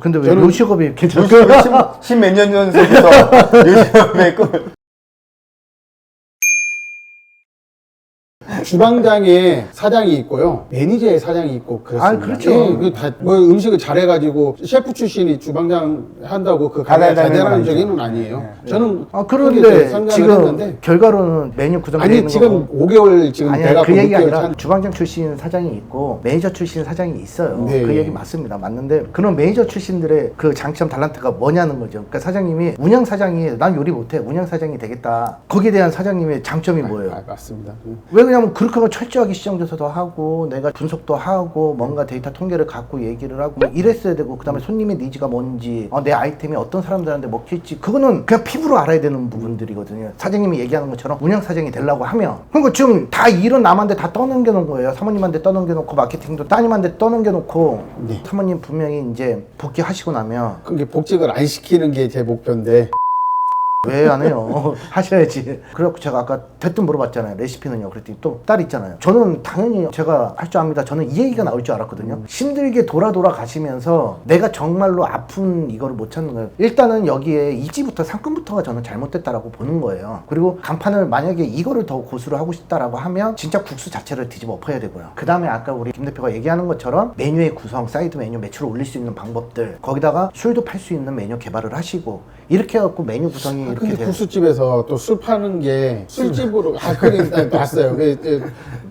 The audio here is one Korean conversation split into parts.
근데 왜 요식업이 괜찮아요? 십몇 년 전부터 요식업에 꿈을. 주방장에 사장이 있고요, 매니저에 사장이 있고 그렇습니다. 그렇죠. 뭐 음식을 잘해가지고 셰프 출신이 주방장 한다고 그 가게가 잘 되라는 적은 아니에요. 저는 그런데 생각을 지금 했는데, 결과로는 메뉴 구성되어 아니 있는 지금 거고. 5개월 지금 아니 돼갖고 그 얘기 6개월 아니라 차. 주방장 출신 사장이 있고 매니저 출신 사장이 있어요. 네. 그 얘기 맞습니다. 맞는데 그런 매니저 출신들의 그 장점 달란트가 뭐냐는 거죠. 그러니까 사장님이 운영 사장이 난 요리 못해 운영 사장이 되겠다. 거기에 대한 사장님의 장점이 뭐예요? 맞습니다. 왜 그러냐면 그렇게 하면 철저하게 시장 조사도 하고 내가 분석도 하고 뭔가 데이터 통계를 갖고 얘기를 하고 이랬어야 되고 그다음에 손님의 니즈가 뭔지 내 아이템이 어떤 사람들한테 먹힐지 그거는 그냥 피부로 알아야 되는 부분들이거든요. 사장님이 얘기하는 것처럼 운영 사장이 되려고 하면 그러니까 지금 다 일은 남한테 다 떠넘겨 놓은 거예요. 사모님한테 떠넘겨 놓고 마케팅도 따님한테 떠넘겨 놓고 네. 사모님 분명히 이제 복귀하시고 나면 그게 복직을 안 시키는 게 제 목표인데. 왜 안 해요? 하셔야지. 그래갖고 제가 아까 대뜸 물어봤잖아요. 레시피는요. 그랬더니 또 딸 있잖아요. 저는 당연히 제가 할 줄 압니다. 저는 이 얘기가 나올 줄 알았거든요. 힘들게 돌아 가시면서 내가 정말로 아픈 이거를 못 찾는 거예요. 일단은 여기에 이지부터 상권부터가 저는 잘못됐다라고 보는 거예요. 그리고 간판을 만약에 이거를 더 고수를 하고 싶다라고 하면 진짜 국수 자체를 뒤집어 엎어야 되고요. 그 다음에 아까 우리 김 대표가 얘기하는 것처럼 메뉴의 구성, 사이드 메뉴 매출을 올릴 수 있는 방법들 거기다가 술도 팔 수 있는 메뉴 개발을 하시고 이렇게 해갖고 메뉴 구성이 이렇게 근데 돼요. 국수집에서 또 술 파는 게 술집으로 그래 봤어요.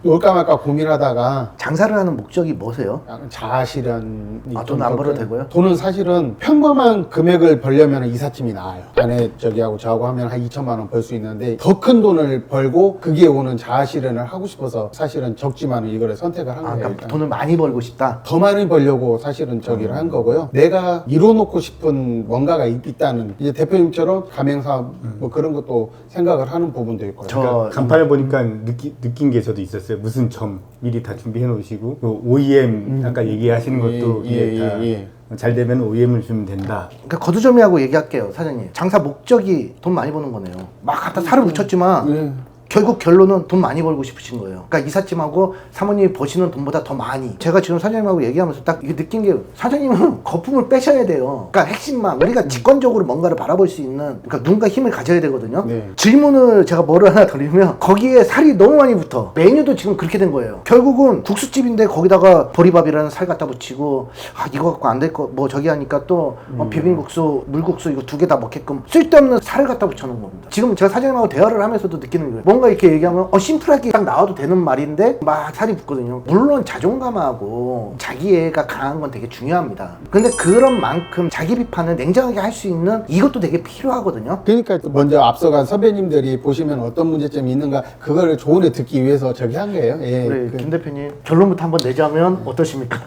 올까 말까 고민하다가 장사를 하는 목적이 뭐세요? 자아실현이 돈 안 벌어도 되고요? 돈은 사실은 평범한 금액을 벌려면 이삿짐이 나아요. 아내 저기하고 저하고 하면 한 2천만 원 벌 수 있는데 더 큰 돈을 벌고 그게 오는 자아실현을 하고 싶어서 사실은 적지만 이거를 선택을 한 거예요. 그러니까 일단. 돈을 많이 벌고 싶다. 더 많이 벌려고 사실은 저기를 한 거고요. 내가 이뤄놓고 싶은 뭔가가 있다는, 이제 대표님처럼 가맹사업 뭐 그런 것도 생각을 하는 부분도 있고요. 저 간판을 보니까 느낀 게 저도 있었어요. 무슨 점 미리 다 준비해 놓으시고 또 OEM 아까 얘기하시는 것도 이게 다 잘 되면 OEM을 주면 된다. 그러니까 거두절미하고 얘기할게요, 사장님. 장사 목적이 돈 많이 버는 거네요. 막 갖다 살을 붙였지만 결국 결론은 돈 많이 벌고 싶으신 거예요. 그러니까 이삿짐하고 사모님이 버시는 돈보다 더 많이. 제가 지금 사장님하고 얘기하면서 딱 이게 느낀 게 사장님은 거품을 빼셔야 돼요. 그러니까 핵심만 우리가 직관적으로 뭔가를 바라볼 수 있는 그러니까 누군가 힘을 가져야 되거든요. 네. 질문을 제가 뭐를 하나 드리면 거기에 살이 너무 많이 붙어. 메뉴도 지금 그렇게 된 거예요. 결국은 국수집인데 거기다가 보리밥이라는 살 갖다 붙이고 이거 갖고 안 될 거 뭐 저기 하니까 또 비빔국수, 물국수 이거 두 개 다 먹게끔 쓸데없는 살을 갖다 붙여놓은 겁니다. 지금 제가 사장님하고 대화를 하면서도 느끼는 거예요. 뭔가 이렇게 얘기하면 심플하게 딱 나와도 되는 말인데 막 살이 붙거든요. 물론 자존감하고 자기애가 강한 건 되게 중요합니다. 근데 그런 만큼 자기 비판을 냉정하게 할 수 있는 이것도 되게 필요하거든요. 그러니까 먼저 앞서간 선배님들이 보시면 어떤 문제점이 있는가 그거를 조언해 듣기 위해서 저기 한 거예요. 예. 우리 김 대표님 결론부터 한번 내자면 어떠십니까?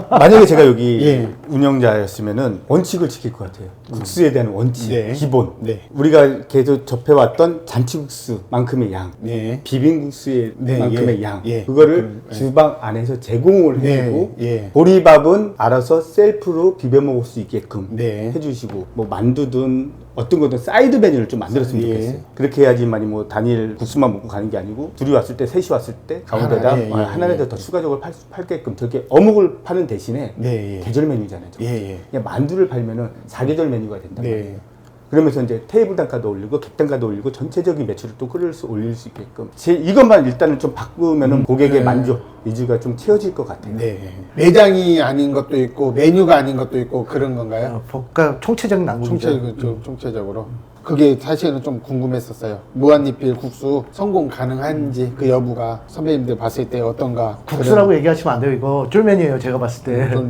만약에 제가 여기 예. 운영자였으면은 원칙을 지킬 것 같아요. 국수에 대한 원칙, 네. 기본. 네. 우리가 계속 접해왔던 잔치국수만큼의 양, 네. 비빔국수의 네, 만큼의 예. 양, 예. 그거를 주방 안에서 제공을 네, 해주고 예. 보리밥은 알아서 셀프로 비벼 먹을 수 있게끔 네. 해주시고 뭐 만두든 어떤 거든 사이드 메뉴를 좀 만들었으면 예. 좋겠어요. 그렇게 해야지만이 뭐 단일 국수만 먹고 가는 게 아니고 둘이 왔을 때 셋이 왔을 때 가운데다 하나, 예, 예, 하나라도 더 추가적으로 팔게끔 저렇게 어묵을 파는 대신에 네, 예. 계절 메뉴잖아요. 저거. 예, 예. 그냥 만두를 팔면은 사계절 메뉴가 된단 네. 말이에요. 그러면서 이제 테이블 단가도 올리고 객단가도 올리고 전체적인 매출을 또 올릴 수 있게끔 이것만 일단은 좀 바꾸면은 고객의 만족 위주가 좀 채워질 것 같아요. 네. 매장이 아닌 것도 있고 메뉴가 아닌 것도 있고 그런 건가요? 그러니까 총체적인 난국이죠. 총체적으로. 그게 사실은 좀 궁금했었어요. 무한리필 국수 성공 가능한지 그 여부가 선배님들 봤을 때 어떤가. 국수라고 얘기하시면 안 돼요. 이거 쫄면이에요. 제가 봤을 때. 네.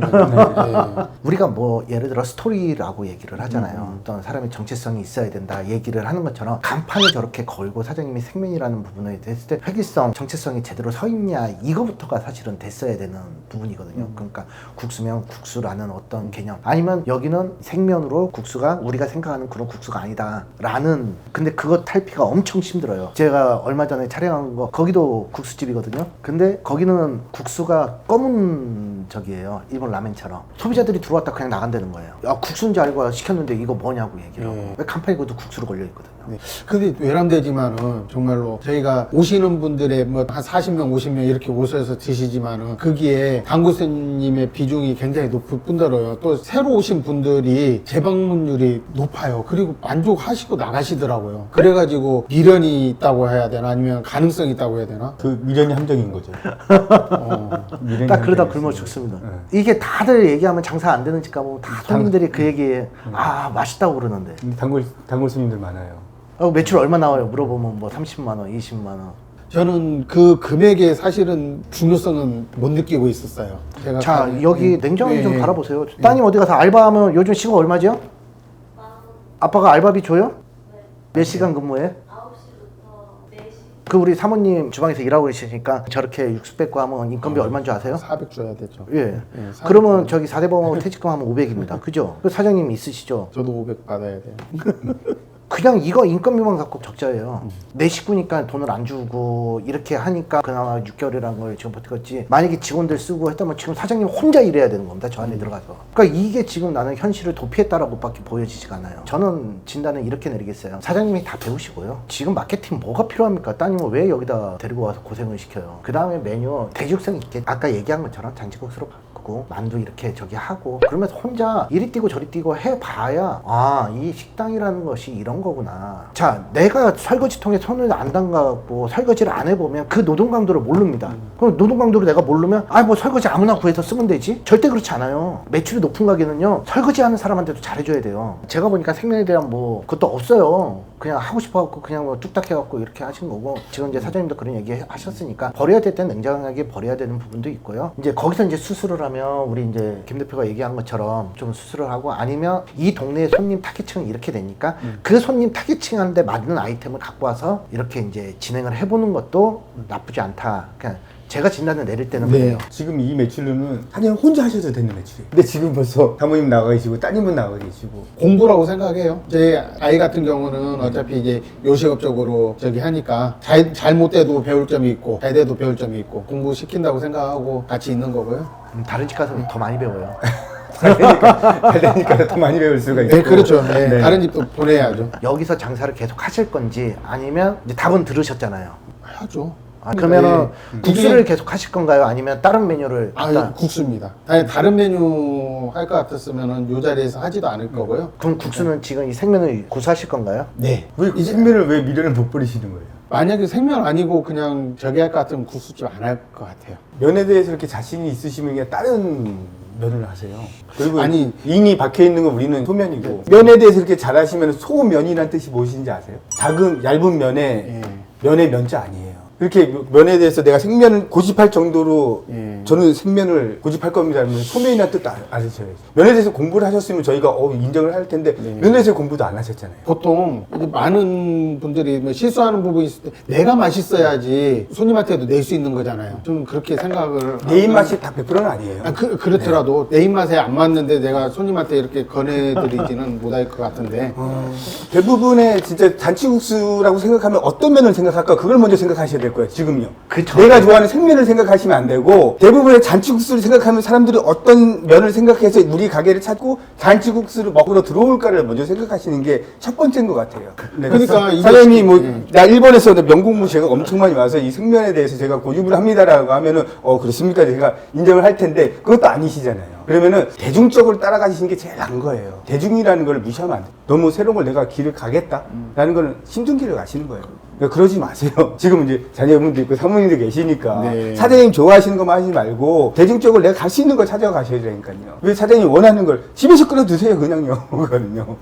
우리가 뭐 예를 들어 스토리라고 얘기를 하잖아요. 어떤 사람의 정체성이 있어야 된다 얘기를 하는 것처럼 간판을 저렇게 걸고 사장님이 생명이라는 부분에 됐을 때 회기성, 정체성이 제대로 서 있냐 이거부터가 사실은 됐어야 되는 부분이거든요. 그러니까 국수면 국수라는 어떤 개념 아니면 여기는 생면으로 국수가 우리가 생각하는 그런 국수가 아니다. 라는. 근데 그거 탈피가 엄청 힘들어요. 제가 얼마 전에 촬영한 거 거기도 국수집이거든요. 근데 거기는 국수가 검은 저기예요. 일본 라멘처럼. 소비자들이 들어왔다 그냥 나간다는 거예요. 야, 국수인 줄 알고 시켰는데 이거 뭐냐고 얘기를 하고. 왜 간판에 그것도 국수로 걸려있거든요. 네. 근데 외람되지만은 정말로 저희가 오시는 분들의 뭐 한 40명, 50명 이렇게 오셔서 드시지만은 거기에 당구스님의 비중이 굉장히 높을 뿐더러요. 또 새로 오신 분들이 재방문율이 높아요. 그리고 만족하시고 나가시더라고요. 그래가지고 미련이 있다고 해야 되나 아니면 가능성이 있다고 해야 되나? 그 미련이 함정인 거죠. 미련이 딱 그러다 함정이 굶어 있어요. 죽습니다. 네. 이게 다들 얘기하면 장사 안 되는 집 가보면 다 손님들이 그 얘기에 아 맛있다고 그러는데 근데 단골 손님들 많아요. 매출 얼마 나와요? 물어보면 뭐 30만 원, 20만 원. 저는 그 금액의 사실은 중요성은 못 느끼고 있었어요. 제가 자 여기 냉정하게 좀 네. 바라보세요. 따님 어디 가서 알바하면 요즘 시급 얼마죠? 아빠가 알바비 줘요? 몇 시간 근무해? 9시부터 4시. 그 우리 사모님 주방에서 일하고 계시니까 저렇게 육수 뺏고 하면 인건비 얼마인 줄 아세요? 400 줘야 되죠. 예. 400 그러면 저기 4대 보험하고 퇴직금 하면 500입니다. 그죠? 그 사장님 있으시죠? 저도 500 받아야 돼요. 그냥 이거 인건비만 갖고 적자예요. 내 식구니까 돈을 안 주고 이렇게 하니까 그나마 6개월이라는 걸 지금 버티겠지. 만약에 직원들 쓰고 했다면 지금 사장님 혼자 일해야 되는 겁니다. 저 안에 들어가서. 그러니까 이게 지금 나는 현실을 도피했다라고 밖에 보여지지가 않아요. 저는 진단은 이렇게 내리겠어요. 사장님이 다 배우시고요. 지금 마케팅 뭐가 필요합니까? 따님은 왜 여기다 데리고 와서 고생을 시켜요? 그 다음에 메뉴 대중성 있게 아까 얘기한 것처럼 잔치국수로 바꾸고 만두 이렇게 저기 하고 그러면서 혼자 이리 뛰고 저리 뛰고 해봐야 아 이 식당이라는 것이 이런 거구나. 자 내가 설거지통에 손을 안 담가고 설거지를 안 해보면 그 노동 강도를 모릅니다. 그럼 노동 강도를 내가 모르면 아 뭐 설거지 아무나 구해서 쓰면 되지? 절대 그렇지 않아요. 매출이 높은 가게는요 설거지하는 사람한테도 잘해줘야 돼요. 제가 보니까 생면에 대한 뭐 그것도 없어요. 그냥 하고 싶어갖고 그냥 뭐 뚝딱 해갖고 이렇게 하신 거고 지금 이제 사장님도 그런 얘기 하셨으니까 버려야 될 땐 냉정하게 버려야 되는 부분도 있고요. 이제 거기서 이제 수술을 하면 우리 이제 김 대표가 얘기한 것처럼 좀 수술을 하고 아니면 이 동네의 손님 타겟층은 이렇게 되니까 그 손님 타겟층한테 맞는 아이템을 갖고 와서 이렇게 이제 진행을 해보는 것도 나쁘지 않다. 그냥 제가 진단을 내릴 때는 네. 그래요. 지금 이 매출로는 사장님 혼자 하셔도 되는 매출이에요. 근데 지금 벌써 사모님 나가 계시고 따님은 나가 계시고 공부라고 생각해요. 제 아이 같은 경우는 어차피 이제 요식업 쪽으로 저기 하니까 잘못돼도 배울 점이 있고 잘 돼도 배울 점이 있고 공부시킨다고 생각하고 같이 있는 거고요. 다른 집 가서 더 많이 배워요. 잘 되니까 더 많이 배울 수가 있고. 네, 그렇죠. 네, 네. 다른 집도 보내야죠. 여기서 장사를 계속 하실 건지 아니면 이제 답은 들으셨잖아요. 하죠. 아, 그러면은 네. 국수를 계속 하실 건가요? 아니면 다른 메뉴를 아, 국수입니다. 아니, 다른 메뉴 할 것 같았으면은 요 자리에서 하지도 않을 거고요. 그럼 국수는 지금 이 생면을 구수하실 건가요? 네. 왜 생면을 왜 미련을 못 버리시는 거예요? 만약에 생면 아니고 그냥 저기 할 것 같으면 국수집 안 할 것 같아요. 면에 대해서 이렇게 자신이 있으시면 그냥 다른 면을 하세요. 그리고 아니, 인이 박혀 있는 건 우리는 소면이고 면에 대해서 이렇게 잘하시면 소면이라는 뜻이 무엇인지 아세요? 작은 얇은 면에 면의 면자 아니에요. 이렇게 면에 대해서 내가 생면을 고집할 정도로 저는 생면을 고집할 겁니다. 그러면 소면이라는 뜻도 아셔야죠. 면에 대해서 공부를 하셨으면 저희가 인정을 할 텐데 면에 대해서 공부도 안 하셨잖아요. 보통 이제 많은 분들이 뭐 실수하는 부분이 있을 때 내가 맛있어야지 손님한테도 낼 수 있는 거잖아요. 좀 그렇게 생각을 내 입맛이 다 100%는 아니에요. 그렇더라도 내 입맛에 안 맞는데 내가 손님한테 이렇게 권해드리지는 못할 것 같은데 대부분의 진짜 잔치국수라고 생각하면 어떤 면을 생각할까? 그걸 먼저 생각하셔야 될 거예요. 지금요. 그쵸. 내가 좋아하는 생면을 생각하시면 안 되고 대부분의 잔치국수를 생각하면 사람들이 어떤 면을 생각해서 우리 가게를 찾고 잔치국수를 먹으러 들어올까를 먼저 생각하시는 게 첫 번째인 것 같아요. 네. 그러니까 이게- 사장님이 나 일본에서 명공부 제가 엄청 많이 와서 이 생면에 대해서 제가 고집을 합니다라고 하면은 그렇습니까? 제가 인정을 할 텐데 그것도 아니시잖아요. 그러면은 대중적으로 따라가시는 게 제일 나은 거예요. 대중이라는 걸 무시하면 안 돼요. 너무 새로운 걸 내가 길을 가겠다라는 거는 힘든 길을 가시는 거예요. 그러니까 그러지 마세요. 지금 이제 자녀분도 있고 사모님도 계시니까 네. 사장님 좋아하시는 것만 하지 말고 대중적으로 내가 갈 수 있는 걸 찾아가셔야 되니까요. 왜 사장님이 원하는 걸 집에서 끓여 드세요 그냥요. 그거는요.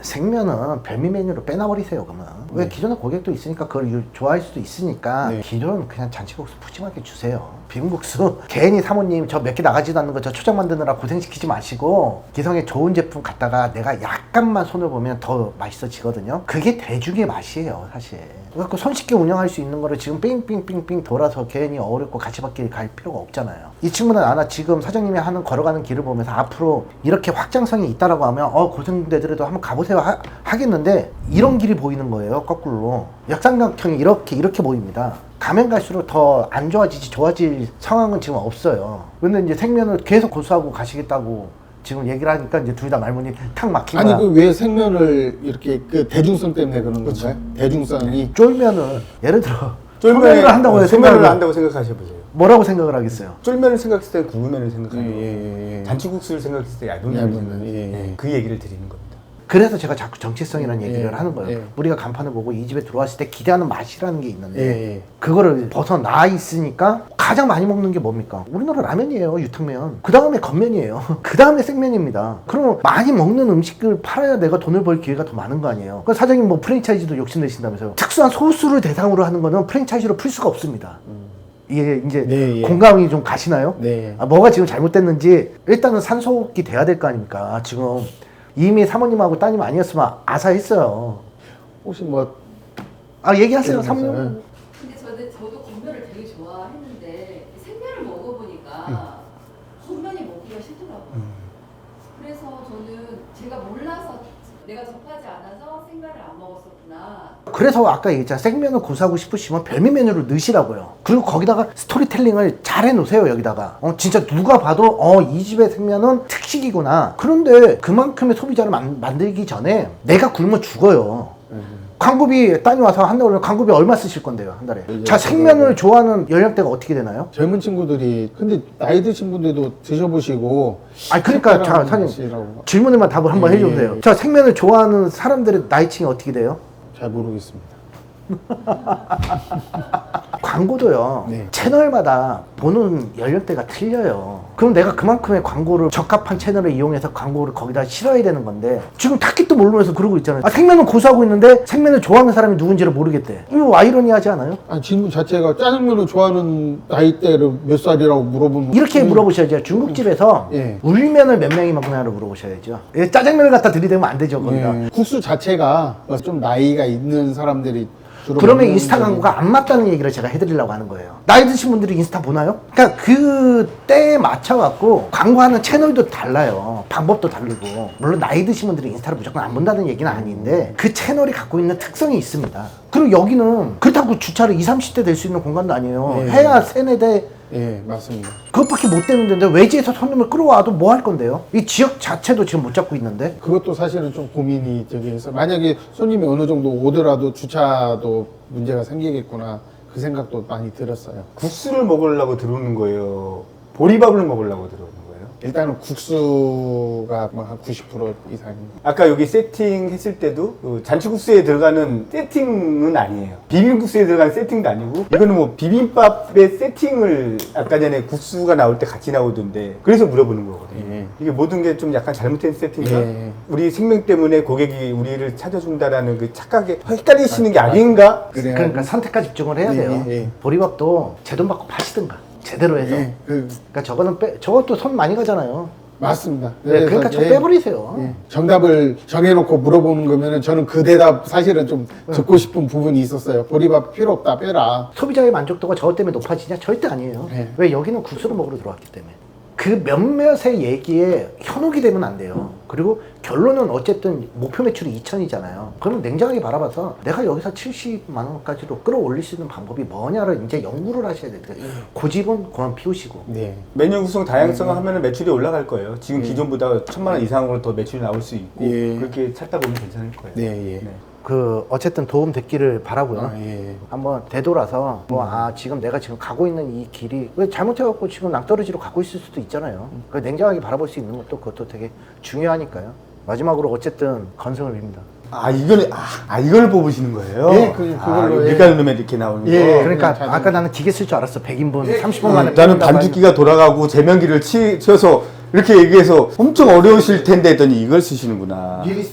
생면은 별미 메뉴로 빼놔버리세요. 그러면 왜 기존의 고객도 있으니까 그걸 좋아할 수도 있으니까 기존은 그냥 잔치국수 푸짐하게 주세요. 비빔국수 괜히 사모님 저 몇 개 나가지도 않는 거 저 초장 만드느라 고생시키지 마시고 기성의 좋은 제품 갖다가 내가 약간만 손을 보면 더 맛있어지거든요. 그게 대중의 맛이에요 사실. 그래서 손쉽게 운영할 수 있는 거를 지금 삥삥삥삥 돌아서 괜히 어렵고 가시밭길 갈 필요가 없잖아요. 이 친구는 아나 지금 사장님이 하는 걸어가는 길을 보면서 앞으로 이렇게 확장성이 있다라고 하면 고생되더라도 한번 가보세요 하겠는데 이런 길이 보이는 거예요. 거꾸로 역삼각형이 이렇게 보입니다. 가면 갈수록 더 안 좋아지지 좋아질 상황은 지금 없어요. 근데 이제 생면을 계속 고수하고 가시겠다고 지금 얘기를 하니까 이제 둘 다 말문이 탁 막힌 거야. 아니 그 왜 생면을 이렇게 그 대중성 때문에 그런 건가요? 대중성이 쫄면은 예를 들어 쫄면을 소면을 한다고 해서 소면을 한다고 생각하셔보세요. 뭐라고 생각을 하겠어요? 쫄면을 생각했을 때 국면을 생각하고 예. 잔치국수를 생각했을 때 얇은 면을 얇은 생각해요. 면, 예. 네, 그 얘기를 드리는 겁니다. 그래서 제가 자꾸 정체성이라는 얘기를 예, 하는 거예요. 예. 우리가 간판을 보고 이 집에 들어왔을 때 기대하는 맛이라는 게 있는데 예. 그거를 벗어나 있으니까 가장 많이 먹는 게 뭡니까? 우리나라 라면이에요. 유탕면. 그 다음에 건면이에요. 그 다음에 생면입니다. 그럼 많이 먹는 음식을 팔아야 내가 돈을 벌 기회가 더 많은 거 아니에요. 그 사장님 뭐 프랜차이즈도 욕심내신다면서요. 특수한 소수를 대상으로 하는 거는 프랜차이즈로 풀 수가 없습니다. 이게 이제 네, 예. 공감이 좀 가시나요? 네. 뭐가 지금 잘못됐는지 일단은 산속이 돼야 될 거 아닙니까? 지금 이미 사모님하고 따님 아니었으면 아사했어요. 혹시 뭐 얘기하세요, 이러면서, 사모님. 근데 저도 건면을 되게 좋아했는데 생면을 먹어보니까 건면이 먹기가 싫더라고요. 그래서 저는 제가 몰라서 내가 접하지 않아서 생면을 안 먹었었구나. 그래서 아까 얘기했잖아. 생면을 고수하고 싶으시면 별미 메뉴를 넣으시라고요. 그리고 거기다가 스토리텔링을 잘 해놓으세요. 여기다가 진짜 누가 봐도 이 집의 생면은 특식이구나. 그런데 그만큼의 소비자를 만들기 전에 내가 굶어 죽어요. 광고비 따님 와서 한 달 올리면 광고비 얼마 쓰실 건데요, 한 달에? 자, 생면을 좋아하는 연령대가 어떻게 되나요? 젊은 친구들이 근데 나이 드신 분들도 드셔보시고 그러니까 자, 사장님 맛이라고. 질문에만 답을 한번 예, 해주세요. 예. 자, 생면을 좋아하는 사람들의 나이층이 어떻게 돼요? 잘 모르겠습니다. 광고도요. 네. 채널마다 보는 연령대가 틀려요. 그럼 내가 그만큼의 광고를 적합한 채널을 이용해서 광고를 거기다 실어야 되는 건데 지금 타깃도 모르면서 그러고 있잖아요. 생면은 고수하고 있는데 생면을 좋아하는 사람이 누군지를 모르겠대. 이거 아이러니하지 않아요? 아니 질문 자체가 짜장면을 좋아하는 나이대를 몇 살이라고 물어보면 이렇게 물어보셔야죠. 중국집에서 예. 울면을 몇 명이 먹냐를 물어보셔야죠. 짜장면을 갖다 들이대면 안 되죠, 거기다. 예. 국수 자체가 좀 나이가 있는 사람들이 주로 그러면 먹는 인스타 거지. 광고가 안 맞다는 얘기를 제가 해드리려고 하는 거예요. 나이 드신 분들이 인스타 보나요? 그러니까 그 때에 맞춰갖고 광고하는 채널도 달라요. 방법도 다르고. 물론 나이 드신 분들이 인스타를 무조건 안 본다는 얘기는 아닌데 그 채널이 갖고 있는 특성이 있습니다. 그리고 여기는 그렇다고 주차를 20, 30대 될 수 있는 공간도 아니에요. 네. 해야 3, 4대 예, 맞습니다. 그것밖에 못 되는데 외지에서 손님을 끌어와도 뭐 할 건데요? 이 지역 자체도 지금 못 잡고 있는데 그것도 사실은 좀 고민이 저기 해서 만약에 손님이 어느 정도 오더라도 주차도 문제가 생기겠구나 그 생각도 많이 들었어요. 국수를 먹으려고 들어오는 거예요? 보리밥을 먹으려고 들어오는 거예요? 일단은 국수가 뭐 한 90% 이상입니다. 아까 여기 세팅했을 때도 그 잔치국수에 들어가는 세팅은 아니에요. 비빔국수에 들어가는 세팅도 아니고 이거는 뭐 비빔밥의 세팅을 아까 전에 국수가 나올 때 같이 나오던데 그래서 물어보는 거거든요. 예. 이게 모든 게 좀 약간 잘못된 세팅인가? 예. 우리 생명 때문에 고객이 우리를 찾아준다라는 그 착각에 헷갈리시는 게 아닌가? 그래야 그러니까 선택과 집중을 해야 돼요. 예, 예. 보리밥도 제 돈 받고 파시든가 제대로 해서. 예, 그러니까 저것도 손 많이 가잖아요. 맞습니다. 네, 그러니까 저 빼버리세요. 예. 정답을 정해놓고 물어보는 거면은 저는 그 대답 사실은 좀 듣고 싶은 부분이 있었어요. 보리밥 필요 없다 빼라. 소비자의 만족도가 저것 때문에 높아지냐? 절대 아니에요. 네. 왜 여기는 국수를 먹으러 들어왔기 때문에. 그 몇몇의 얘기에 현혹이 되면 안 돼요. 그리고 결론은 어쨌든 목표 매출이 2천이잖아요. 그러면 냉정하게 바라봐서 내가 여기서 70만 원까지도 끌어올릴 수 있는 방법이 뭐냐를 이제 연구를 하셔야 돼요. 고집은 그만 피우시고. 네. 메뉴 구성 다양성을 하면 매출이 올라갈 거예요. 지금 기존보다 1,000만 원 이상으로 더 매출이 나올 수 있고 예. 그렇게 찾다 보면 괜찮을 거예요. 네, 예. 어쨌든 도움 됐기를 바라고요. 아, 예. 한번 되돌아서 지금 내가 지금 가고 있는 이 길이 왜 잘못해갖고 지금 낭떠러지로 가고 있을 수도 있잖아요. 그 냉정하게 바라볼 수 있는 것도 그것도 되게 중요하니까요. 마지막으로 어쨌든 건승을 빕니다. 이걸 뽑으시는 거예요? 예, 그걸로, 예. 밀가루 룸에 이렇게 나오는 거. 예. 그러니까 잘 아까 나는 기계 쓸 줄 알았어. 100인분 30분 만에 나는 반죽기가 돌아가고 제면기를 치셔서 이렇게 얘기해서 엄청 어려우실 텐데 했더니 이걸 쓰시는구나. 미리